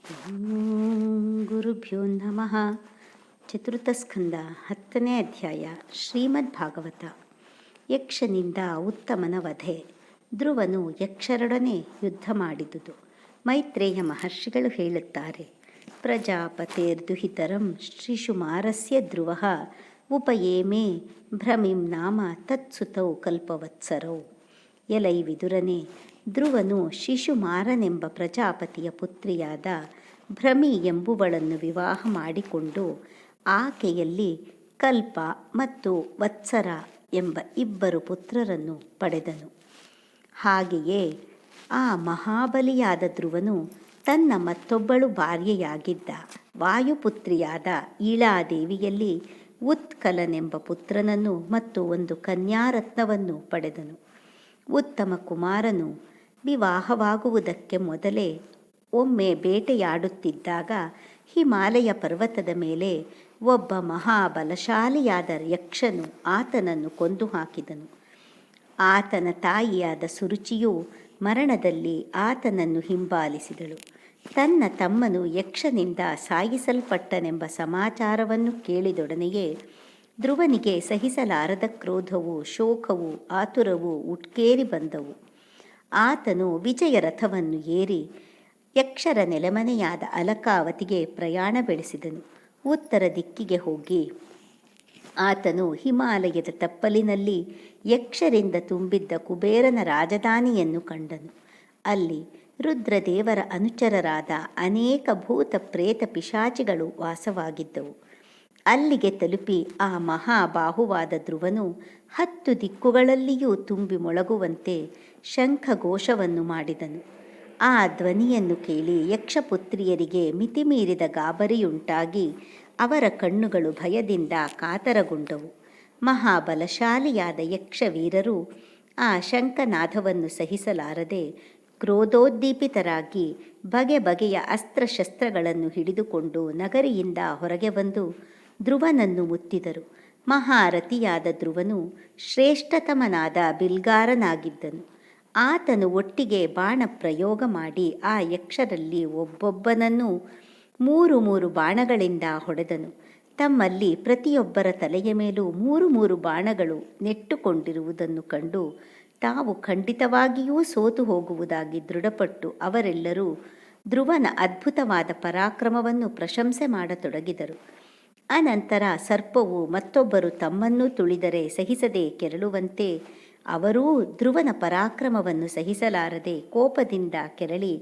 ಓಂ ಗುರುಭ್ಯೋ ನಮಃ. ಚತುರ್ಥ ಸ್ಕಂದ 10ನೇ ಅಧ್ಯಾಯ. ಶ್ರೀಮದ್ ಭಾಗವತ. ಯಕ್ಷನಿಂದ ಉತ್ತಮನ ವಧೆ. ಧ್ರುವನು ಯಕ್ಷರೊಡನೆ ಯುದ್ಧ ಮಾಡಿದುದು. ಮೈತ್ರೇಯ ಮಹರ್ಷಿಗಳು ಹೇಳುತ್ತಾರೆ. ಪ್ರಜಾಪತೇರ್ದುಹಿತರಂ ಶಿಶುಮಾರಸ್ಯ ಧ್ರುವಃ ಉಪಯೇಮೇ ಭ್ರಮಿಂ ನಾಮ ತತ್ಸುತೌ ಕಲ್ಪವತ್ಸರೌ. ಎಲೈ ವಿದುರನೇ, ಧ್ರುವನು ಶಿಶುಮಾರನೆಂಬ ಪ್ರಜಾಪತಿಯ ಪುತ್ರಿಯಾದ ಭ್ರಮಿ ಎಂಬುವಳನ್ನು ವಿವಾಹ ಮಾಡಿಕೊಂಡು ಆಕೆಯಲ್ಲಿ ಕಲ್ಪ ಮತ್ತು ವತ್ಸರ ಎಂಬ ಇಬ್ಬರು ಪುತ್ರರನ್ನು ಪಡೆದನು. ಹಾಗೆಯೇ ಆ ಮಹಾಬಲಿಯಾದ ಧ್ರುವನು ತನ್ನ ಮತ್ತೊಬ್ಬಳು ಭಾರ್ಯೆಯಾಗಿದ್ದ ವಾಯುಪುತ್ರಿಯಾದ ಈಳಾದೇವಿಯಲ್ಲಿ ಉತ್ಕಲನೆಂಬ ಪುತ್ರನನ್ನು ಮತ್ತು ಒಂದು ಕನ್ಯಾರತ್ನವನ್ನು ಪಡೆದನು. ಉತ್ತಮ ಕುಮಾರನು ವಿವಾಹವಾಗುವುದಕ್ಕೆ ಮೊದಲೇ ಒಮ್ಮೆ ಬೇಟೆಯಾಡುತ್ತಿದ್ದಾಗ ಹಿಮಾಲಯ ಪರ್ವತದ ಮೇಲೆ ಒಬ್ಬ ಮಹಾಬಲಶಾಲಿಯಾದ ಯಕ್ಷನು ಆತನನ್ನು ಕೊಂದು ಹಾಕಿದನು. ಆತನ ತಾಯಿಯಾದ ಸುರುಚಿಯು ಮರಣದಲ್ಲಿ ಆತನನ್ನು ಹಿಂಬಾಲಿಸಿದಳು. ತನ್ನ ತಮ್ಮನು ಯಕ್ಷನಿಂದ ಸಾಯಿಸಲ್ಪಟ್ಟನೆಂಬ ಸಮಾಚಾರವನ್ನು ಕೇಳಿದೊಡನೆಯೇ ಧ್ರುವನಿಗೆ ಸಹಿಸಲಾರದ ಕ್ರೋಧವೂ ಶೋಕವೂ ಆತುರವೂ ಉಟ್ಕೇರಿ ಬಂದವು. ಆತನು ವಿಜಯ ರಥವನ್ನು ಏರಿ ಯಕ್ಷರ ನೆಲೆಮನೆಯಾದ ಅಲಕಾವತಿಗೆ ಪ್ರಯಾಣ ಬೆಳೆಸಿದನು. ಉತ್ತರ ದಿಕ್ಕಿಗೆ ಹೋಗಿ ಆತನು ಹಿಮಾಲಯದ ತಪ್ಪಲಿನಲ್ಲಿ ಯಕ್ಷರಿಂದ ತುಂಬಿದ್ದ ಕುಬೇರನ ರಾಜಧಾನಿಯನ್ನು ಕಂಡನು. ಅಲ್ಲಿ ರುದ್ರದೇವರ ಅನುಚರರಾದ ಅನೇಕ ಭೂತ ಪ್ರೇತ ಪಿಶಾಚಿಗಳು ವಾಸವಾಗಿದ್ದವು. ಅಲ್ಲಿಗೆ ತಲುಪಿ ಆ ಮಹಾಬಾಹುವಾದ ಧ್ರುವನು 10 ದಿಕ್ಕುಗಳಲ್ಲಿಯೂ ತುಂಬಿ ಮೊಳಗುವಂತೆ ಶಂಖಘೋಷವನ್ನು ಮಾಡಿದನು. ಆ ಧ್ವನಿಯನ್ನು ಕೇಳಿ ಯಕ್ಷಪುತ್ರಿಯರಿಗೆ ಮಿತಿಮೀರಿದ ಗಾಬರಿಯುಂಟಾಗಿ ಅವರ ಕಣ್ಣುಗಳು ಭಯದಿಂದ ಕಾತರಗೊಂಡವು. ಮಹಾಬಲಶಾಲಿಯಾದ ಯಕ್ಷವೀರರು ಆ ಶಂಖನಾದವನ್ನು ಸಹಿಸಲಾರದೆ ಕ್ರೋಧೋದ್ದೀಪಿತರಾಗಿ ಬಗೆ ಬಗೆಯ ಅಸ್ತ್ರಶಸ್ತ್ರಗಳನ್ನು ಹಿಡಿದುಕೊಂಡು ನಗರಿಯಿಂದ ಹೊರಗೆ ಬಂದು ಧ್ರುವನನ್ನು ಮುತ್ತಿದರು. ಮಹಾರಥಿಯಾದ ಧ್ರುವನು ಶ್ರೇಷ್ಠತಮನಾದ ಬಿಲ್ಗಾರನಾಗಿದ್ದನು. ಆತನು ಒಟ್ಟಿಗೆ ಬಾಣ ಪ್ರಯೋಗ ಮಾಡಿ ಆ ಯಕ್ಷರಲ್ಲಿ ಒಬ್ಬೊಬ್ಬನನ್ನು 3 ಬಾಣಗಳಿಂದ ಹೊಡೆದನು. ತಮ್ಮಲ್ಲಿ ಪ್ರತಿಯೊಬ್ಬರ ತಲೆಯ ಮೇಲೂ 3 ಬಾಣಗಳು ನೆಟ್ಟುಕೊಂಡಿರುವುದನ್ನು ಕಂಡು ತಾವು ಖಂಡಿತವಾಗಿಯೂ ಸೋತು ಹೋಗುವುದಾಗಿ ದೃಢಪಟ್ಟು ಅವರೆಲ್ಲರೂ ಧ್ರುವನ ಅದ್ಭುತವಾದ ಪರಾಕ್ರಮವನ್ನು ಪ್ರಶಂಸೆ ಮಾಡತೊಡಗಿದರು. ಅನಂತರ ಸರ್ಪವು ಮತ್ತೊಬ್ಬರು ತಮ್ಮನ್ನು ತುಳಿದರೆ ಸಹಿಸದೆ ಕೆರಳುವಂತೆ ಅವರೂ ಧ್ರುವನ ಪರಾಕ್ರಮವನ್ನು ಸಹಿಸಲಾರದೆ ಕೋಪದಿಂದ ಕೆರಳಿ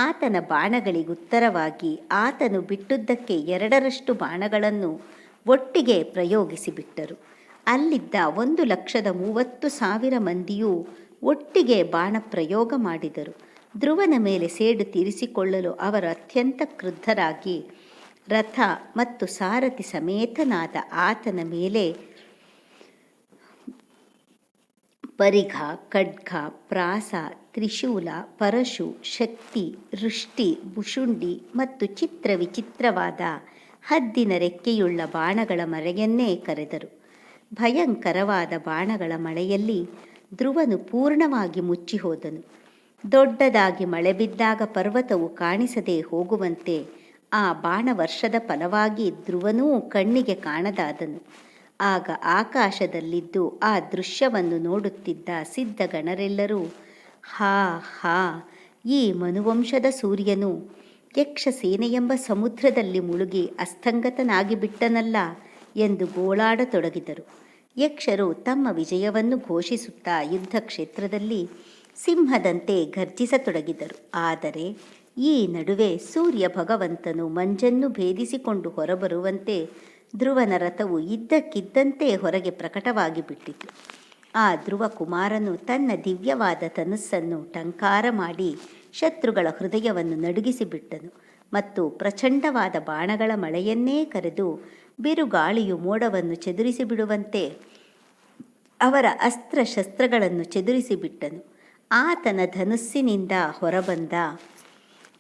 ಆತನ ಬಾಣಗಳಿಗುತ್ತರವಾಗಿ ಆತನು ಬಿಟ್ಟುದಕ್ಕೆ 2ರಷ್ಟು ಬಾಣಗಳನ್ನು ಒಟ್ಟಿಗೆ ಪ್ರಯೋಗಿಸಿಬಿಟ್ಟರು. ಅಲ್ಲಿದ್ದ 1,30,000 ಮಂದಿಯೂ ಒಟ್ಟಿಗೆ ಬಾಣ ಪ್ರಯೋಗ ಮಾಡಿದರು. ಧ್ರುವನ ಮೇಲೆ ಸೇಡು ತೀರಿಸಿಕೊಳ್ಳಲು ಅವರು ಅತ್ಯಂತ ಕ್ರುದ್ಧರಾಗಿ ರಥ ಮತ್ತು ಸಾರಥಿ ಸಮೇತನಾದ ಆತನ ಮೇಲೆ ಪರಿಘ, ಖಡ್ಗ, ಪ್ರಾಸ, ತ್ರಿಶೂಲ, ಪರಶು, ಶಕ್ತಿ, ವೃಷ್ಟಿ, ಭುಷುಂಡಿ ಮತ್ತು ಚಿತ್ರ ವಿಚಿತ್ರವಾದ ಹದ್ದಿನ ರೆಕ್ಕೆಯುಳ್ಳ ಬಾಣಗಳ ಮಳೆಯನ್ನೇ ಕರೆದರು. ಭಯಂಕರವಾದ ಬಾಣಗಳ ಮಳೆಯಲ್ಲಿ ಧ್ರುವನು ಪೂರ್ಣವಾಗಿ ಮುಚ್ಚಿಹೋದನು. ದೊಡ್ಡದಾಗಿ ಮಳೆ ಬಿದ್ದಾಗ ಪರ್ವತವು ಕಾಣಿಸದೆ ಹೋಗುವಂತೆ ಆ ಬಾಣವರ್ಷದ ಫಲವಾಗಿ ಧ್ರುವನೂ ಕಣ್ಣಿಗೆ ಕಾಣದಾದನು. ಆಗ ಆಕಾಶದಲ್ಲಿದ್ದು ಆ ದೃಶ್ಯವನ್ನು ನೋಡುತ್ತಿದ್ದ ಸಿದ್ಧಗಣರೆಲ್ಲರೂ ಹಾ ಹಾ, ಈ ಮನುವಂಶದ ಸೂರ್ಯನು ಯಕ್ಷಸೇನೆಯೆಂಬ ಸಮುದ್ರದಲ್ಲಿ ಮುಳುಗಿ ಅಸ್ತಂಗತನಾಗಿ ಬಿಟ್ಟನಲ್ಲ ಎಂದು ಗೋಳಾಡತೊಡಗಿದರು. ಯಕ್ಷರು ತಮ್ಮ ವಿಜಯವನ್ನು ಘೋಷಿಸುತ್ತಾ ಯುದ್ಧ ಕ್ಷೇತ್ರದಲ್ಲಿ ಸಿಂಹದಂತೆ ಗರ್ಜಿಸತೊಡಗಿದರು. ಆದರೆ ಈ ನಡುವೆ ಸೂರ್ಯ ಭಗವಂತನು ಮಂಜನ್ನು ಭೇದಿಸಿಕೊಂಡು ಹೊರಬರುವಂತೆ ಧ್ರುವನ ರಥವು ಇದ್ದಕ್ಕಿದ್ದಂತೆ ಹೊರಗೆ ಪ್ರಕಟವಾಗಿ ಬಿಟ್ಟಿತು. ಆ ಧ್ರುವ ಕುಮಾರನು ತನ್ನ ದಿವ್ಯವಾದ ಧನುಸ್ಸನ್ನು ಟಂಕಾರ ಮಾಡಿ ಶತ್ರುಗಳ ಹೃದಯವನ್ನು ನಡುಗಿಸಿಬಿಟ್ಟನು ಮತ್ತು ಪ್ರಚಂಡವಾದ ಬಾಣಗಳ ಮಳೆಯನ್ನೇ ಕರೆದು ಬಿರುಗಾಳಿಯು ಮೋಡವನ್ನು ಚದುರಿಸಿಬಿಡುವಂತೆ ಅವರ ಅಸ್ತ್ರಶಸ್ತ್ರಗಳನ್ನು ಚದುರಿಸಿಬಿಟ್ಟನು. ಆತನ ಧನುಸ್ಸಿನಿಂದ ಹೊರಬಂದ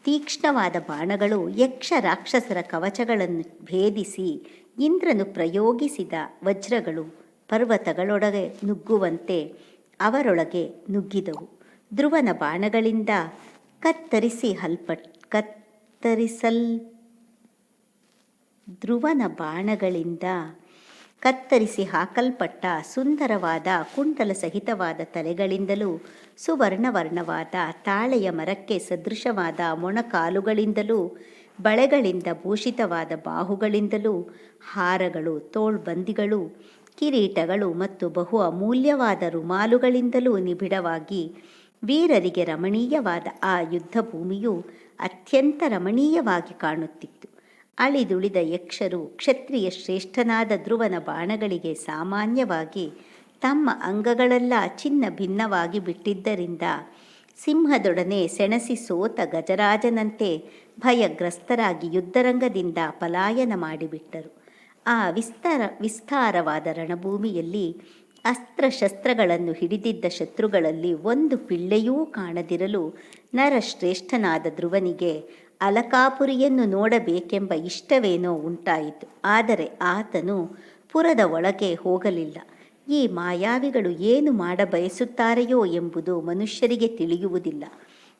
ತೀಕ್ಷ್ಣವಾದ ಬಾಣಗಳು ಯಕ್ಷ ರಾಕ್ಷಸರ ಕವಚಗಳನ್ನು ಭೇದಿಸಿ ಇಂದ್ರನು ಪ್ರಯೋಗಿಸಿದ ವಜ್ರಗಳು ಪರ್ವತಗಳೊಳಗೆ ನುಗ್ಗುವಂತೆ ಅವರೊಳಗೆ ನುಗ್ಗಿದವು. ಧ್ರುವನ ಬಾಣಗಳಿಂದ ಧ್ರುವನ ಬಾಣಗಳಿಂದ ಕತ್ತರಿಸಿ ಹಾಕಲ್ಪಟ್ಟ ಸುಂದರವಾದ ಕುಂಡಲ ಸಹಿತವಾದ ತಲೆಗಳಿಂದಲೂ ಸುವರ್ಣವರ್ಣವಾದ ತಾಳೆಯ ಮರಕ್ಕೆ ಸದೃಶವಾದ ಮೊಣಕಾಲುಗಳಿಂದಲೂ ಬಳೆಗಳಿಂದ ಭೂಷಿತವಾದ ಬಾಹುಗಳಿಂದಲೂ ಹಾರಗಳು, ತೋಳ್ಬಂದಿಗಳು, ಕಿರೀಟಗಳು ಮತ್ತು ಬಹು ಅಮೂಲ್ಯವಾದ ರುಮಾಲುಗಳಿಂದಲೂ ನಿಬಿಡವಾಗಿ ವೀರರಿಗೆ ರಮಣೀಯವಾದ ಆ ಯುದ್ಧ ಭೂಮಿಯು ಅತ್ಯಂತ ರಮಣೀಯವಾಗಿ ಕಾಣುತ್ತಿತ್ತು. ಅಳಿದುಳಿದ ಯಕ್ಷರು ಕ್ಷತ್ರಿಯ ಶ್ರೇಷ್ಠನಾದ ಧ್ರುವನ ಬಾಣಗಳಿಗೆ ಸಾಮಾನ್ಯವಾಗಿ ತಮ್ಮ ಅಂಗಗಳೆಲ್ಲ ಚಿನ್ನ ಭಿನ್ನವಾಗಿ ಬಿಟ್ಟಿದ್ದರಿಂದ ಸಿಂಹದೊಡನೆ ಸೆಣಸಿ ಸೋತ ಗಜರಾಜನಂತೆ ಭಯಗ್ರಸ್ತರಾಗಿ ಯುದ್ಧರಂಗದಿಂದ ಪಲಾಯನ ಮಾಡಿಬಿಟ್ಟರು. ಆ ವಿಸ್ತಾರವಾದ ರಣಭೂಮಿಯಲ್ಲಿ ಅಸ್ತ್ರಶಸ್ತ್ರಗಳನ್ನು ಹಿಡಿದಿದ್ದ ಶತ್ರುಗಳಲ್ಲಿ ಒಂದು ಪಿಳ್ಳೆಯೂ ಕಾಣದಿರಲು ನರಶ್ರೇಷ್ಠನಾದ ಧ್ರುವನಿಗೆ ಅಲಕಾಪುರಿಯನ್ನು ನೋಡಬೇಕೆಂಬ ಇಷ್ಟವೇನೋ ಉಂಟಾಯಿತು. ಆದರೆ ಆತನು ಪುರದ ಒಳಗೆ ಹೋಗಲಿಲ್ಲ. ಈ ಮಾಯಾವಿಗಳು ಏನು ಮಾಡಬಯಸುತ್ತಾರೆಯೋ ಎಂಬುದು ಮನುಷ್ಯರಿಗೆ ತಿಳಿಯುವುದಿಲ್ಲ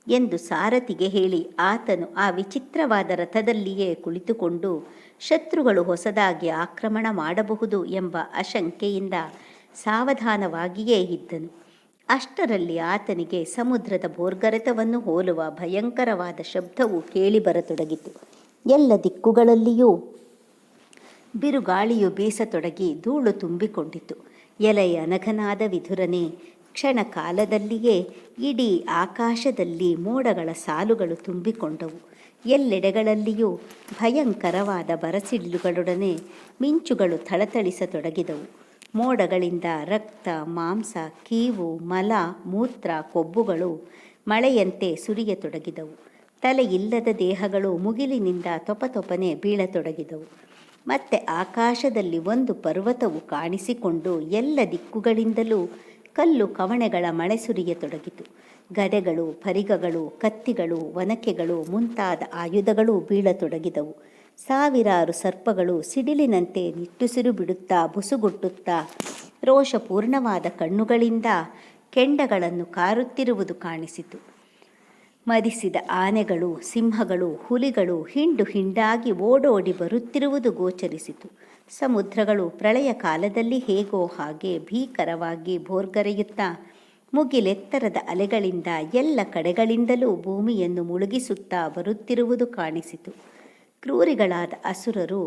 ಎಂದು ಸಾರಥಿಗೆ ಹೇಳಿ ಆತನು ಆ ವಿಚಿತ್ರವಾದ ರಥದಲ್ಲಿಯೇ ಕುಳಿತುಕೊಂಡು ಶತ್ರುಗಳು ಹೊಸದಾಗಿ ಆಕ್ರಮಣ ಮಾಡಬಹುದು ಎಂಬ ಆಶಂಕೆಯಿಂದ ಸಾವಧಾನವಾಗಿಯೇ ಇದ್ದನು. ಅಷ್ಟರಲ್ಲಿ ಆತನಿಗೆ ಸಮುದ್ರದ ಭೋರ್ಗರೆತವನ್ನು ಹೋಲುವ ಭಯಂಕರವಾದ ಶಬ್ದವು ಕೇಳಿಬರತೊಡಗಿತು. ಎಲ್ಲ ದಿಕ್ಕುಗಳಲ್ಲಿಯೂ ಬಿರುಗಾಳಿಯು ಬೀಸತೊಡಗಿ ಧೂಳು ತುಂಬಿಕೊಂಡಿತು. ಎಲೆಯ ಅನಘನಾದ ವಿಧುರನೆ, ಕ್ಷಣ ಕಾಲದಲ್ಲಿಯೇ ಇಡೀ ಆಕಾಶದಲ್ಲಿ ಮೋಡಗಳ ಸಾಲುಗಳು ತುಂಬಿಕೊಂಡವು. ಎಲ್ಲೆಡೆಗಳಲ್ಲಿಯೂ ಭಯಂಕರವಾದ ಬರಸಿಡಿಲುಗಳೊಡನೆ ಮಿಂಚುಗಳು ಥಳಥಳಿಸತೊಡಗಿದವು. ಮೋಡಗಳಿಂದ ರಕ್ತ, ಮಾಂಸ, ಕೀವು, ಮಲ, ಮೂತ್ರ, ಕೊಬ್ಬುಗಳು ಮಳೆಯಂತೆ ಸುರಿಯತೊಡಗಿದವು. ತಲೆಯಿಲ್ಲದ ದೇಹಗಳು ಮುಗಿಲಿನಿಂದ ತೊಪತೊಪನೆ ಬೀಳತೊಡಗಿದವು. ಮತ್ತೆ ಆಕಾಶದಲ್ಲಿ ಒಂದು ಪರ್ವತವು ಕಾಣಿಸಿಕೊಂಡು ಎಲ್ಲ ದಿಕ್ಕುಗಳಿಂದಲೂ ಕಲ್ಲು ಕವಣೆಗಳ ಮಳೆ ಸುರಿಯತೊಡಗಿತು. ಗದೆಗಳು, ಪರಿಗಗಳು, ಕತ್ತಿಗಳು, ಒನಕೆಗಳು ಮುಂತಾದ ಆಯುಧಗಳು ಬೀಳತೊಡಗಿದವು. ಸಾವಿರಾರು ಸರ್ಪಗಳು ಸಿಡಿಲಿನಂತೆ ನಿಟ್ಟುಸಿರು ಬಿಡುತ್ತಾ ಬುಸುಗುಟ್ಟುತ್ತಾ ರೋಷಪೂರ್ಣವಾದ ಕಣ್ಣುಗಳಿಂದ ಕೆಂಡಗಳನ್ನು ಕಾರುತ್ತಿರುವುದು ಕಾಣಿಸಿತು. ಮದಿಸಿದ ಆನೆಗಳು, ಸಿಂಹಗಳು, ಹುಲಿಗಳು ಹಿಂಡು ಹಿಂಡಾಗಿ ಓಡೋಡಿ ಬರುತ್ತಿರುವುದು ಗೋಚರಿಸಿತು. ಸಮುದ್ರಗಳು ಪ್ರಳಯ ಕಾಲದಲ್ಲಿ ಹೇಗೋ ಹಾಗೆ ಭೀಕರವಾಗಿ ಭೋರ್ಗರೆಯುತ್ತಾ ಮುಗಿಲೆತ್ತರದ ಅಲೆಗಳಿಂದ ಎಲ್ಲ ಕಡೆಗಳಿಂದಲೂ ಭೂಮಿಯನ್ನು ಮುಳುಗಿಸುತ್ತಾ ಬರುತ್ತಿರುವುದು ಕಾಣಿಸಿತು. ಕ್ರೂರಿಗಳಾದ ಅಸುರರು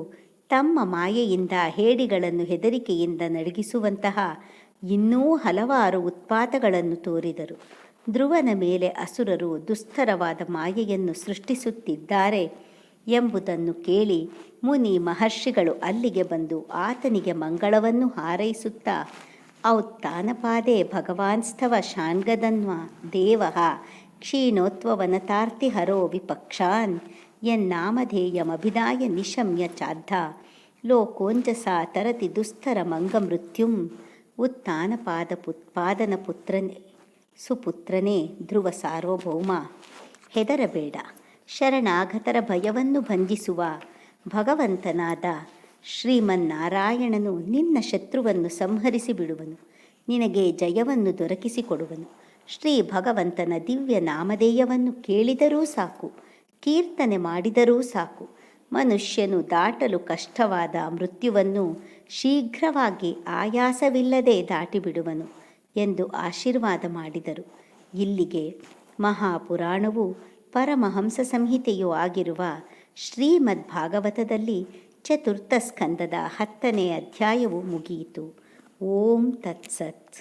ತಮ್ಮ ಮಾಯೆಯಿಂದ ಹೇಡಿಗಳನ್ನು ಹೆದರಿಕೆಯಿಂದ ನಡುಗಿಸುವಂತಹ ಇನ್ನೂ ಹಲವಾರು ಉತ್ಪಾತಗಳನ್ನು ತೋರಿದರು. ಧ್ರುವನ ಮೇಲೆ ಅಸುರರು ದುಸ್ತರವಾದ ಮಾಯೆಯನ್ನು ಸೃಷ್ಟಿಸುತ್ತಿದ್ದಾರೆ ಎಂಬುದನ್ನು ಕೇಳಿ ಮುನಿ ಮಹರ್ಷಿಗಳು ಅಲ್ಲಿಗೆ ಬಂದು ಆತನಿಗೆ ಮಂಗಳವನ್ನು ಹಾರೈಸುತ್ತಾ ಔತ್ತಾನಪಾದೆ ಭಗವಾನ್ಸ್ತವ ಶಾನ್ಗದನ್ವ ದೇವಃ ಕ್ಷೀಣೋತ್ವವನತಾರ್ತಿ ಹರೋ ವಿಪಕ್ಷಾನ್ ಯನ್ನಾಮಧೇಯಮಭಿದಾಯ ನಿಶಮ್ಯ ಚಾದ್ಧ ಲೋಕೋಂಜಸಾ ತರತಿ ದುಸ್ತರ ಮಂಗಮೃತ್ಯುಂ ಉತ್ತಾನಪಾದ ಪುತ್ಪಾದನ ಪುತ್ರನೇ ಸುಪುತ್ರನೇ ಧ್ರುವ ಸಾರ್ವಭೌಮ, ಹೆದರಬೇಡ. ಶರಣಾಗತರ ಭಯವನ್ನು ಭಂಜಿಸುವ ಭಗವಂತನಾದ ಶ್ರೀಮನ್ನಾರಾಯಣನು ನಿನ್ನ ಶತ್ರುವನ್ನು ಸಂಹರಿಸಿ ಬಿಡುವನು, ನಿನಗೆ ಜಯವನ್ನು ದೊರಕಿಸಿಕೊಡುವನು. ಶ್ರೀ ಭಗವಂತನ ದಿವ್ಯ ನಾಮಧೇಯವನ್ನು ಕೇಳಿದರೂ ಸಾಕು, ಕೀರ್ತನೆ ಮಾಡಿದರೂ ಸಾಕು, ಮನುಷ್ಯನು ದಾಟಲು ಕಷ್ಟವಾದ ಮೃತ್ಯುವನ್ನು ಶೀಘ್ರವಾಗಿ ಆಯಾಸವಿಲ್ಲದೆ ದಾಟಿಬಿಡುವನು ಎಂದು ಆಶೀರ್ವಾದ ಮಾಡಿದರು. ಇಲ್ಲಿಗೆ ಮಹಾಪುರಾಣವು ಪರಮಹಂಸ ಸಂಹಿತೆಯೂ ಆಗಿರುವ ಶ್ರೀಮದ್ ಭಾಗವತದಲ್ಲಿ ಚತುರ್ಥ ಸ್ಕಂದದ 10ನೇ ಅಧ್ಯಾಯವು ಮುಗಿಯಿತು. ಓಂ ತತ್ಸತ್.